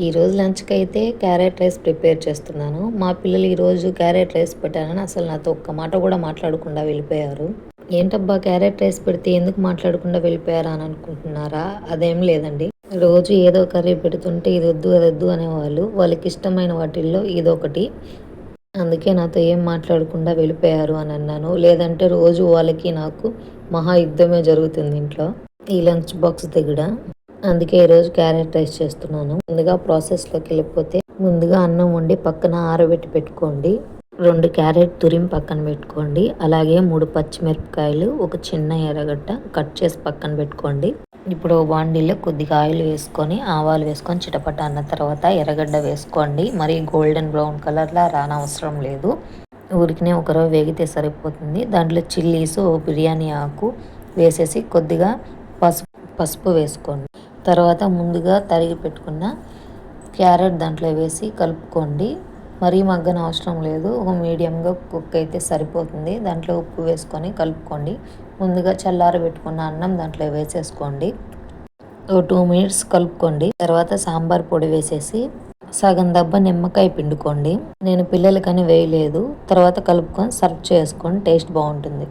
ఈరోజు లంచ్కి అయితే క్యారెట్ రైస్ ప్రిపేర్ చేస్తున్నాను. మా పిల్లలు ఈరోజు క్యారెట్ రైస్ పెట్టానని అసలు నాతో ఒక్క మాట కూడా మాట్లాడకుండా వెళ్ళిపోయారు. ఏంటబ్బా క్యారెట్ రైస్ పెడితే ఎందుకు మాట్లాడకుండా వెళ్ళిపోయారా అని అనుకుంటున్నారా? అదేం లేదండి. రోజు ఏదో కర్రీ పెడుతుంటే ఇది వద్దు అది వద్దు అనేవాళ్ళు. వాళ్ళకి ఇష్టమైన వాటిల్లో ఇదొకటి. అందుకే నాతో ఏం మాట్లాడకుండా వెళ్ళిపోయారు అని అన్నాను. లేదంటే రోజు వాళ్ళకి నాకు మహా యుద్ధమే జరుగుతుంది ఇంట్లో ఈ లంచ్ బాక్స్ దగ్గర. అందుకే ఈరోజు క్యారెట్ రైస్ చేస్తున్నాను. ముందుగా ప్రాసెస్లోకి వెళ్ళిపోతే ముందుగా అన్నం వండి పక్కన ఆరబెట్టి పెట్టుకోండి. 2 క్యారెట్ తురిమి పక్కన పెట్టుకోండి. అలాగే 3 పచ్చిమిరపకాయలు, ఒక చిన్న ఎర్రగడ్డ కట్ చేసి పక్కన పెట్టుకోండి. ఇప్పుడు బాండీలో కొద్దిగా ఆయిల్ వేసుకొని ఆవాలు వేసుకొని చిటపట అన్న తర్వాత ఎర్రగడ్డ వేసుకోండి. మరి గోల్డెన్ బ్రౌన్ కలర్లా రానవసరం లేదు. ఊరికినే ఒకరో వేగితే సరిపోతుంది. దాంట్లో చిల్లీస్, బిర్యానీ ఆకు వేసేసి కొద్దిగా పసుపు వేసుకోండి. తర్వాత ముందుగా తరిగి పెట్టుకున్న క్యారెట్ దాంట్లో వేసి కలుపుకోండి. మరీ మగ్గన అవసరం లేదు, ఒక మీడియంగా కుక్ అయితే సరిపోతుంది. దాంట్లో ఉప్పు వేసుకొని కలుపుకోండి. ముందుగా చల్లారబెట్టుకున్న అన్నం దాంట్లో వేసేసుకోండి. ఓ 2 మినిట్స్ కలుపుకోండి. తర్వాత సాంబార్ పొడి వేసేసి సగం దెబ్బ నిమ్మకాయ పిండుకోండి. నేను పిల్లలకని వేయలేదు. తర్వాత కలుపుకొని సర్వ్ చేసుకోండి, టేస్ట్ బాగుంటుంది.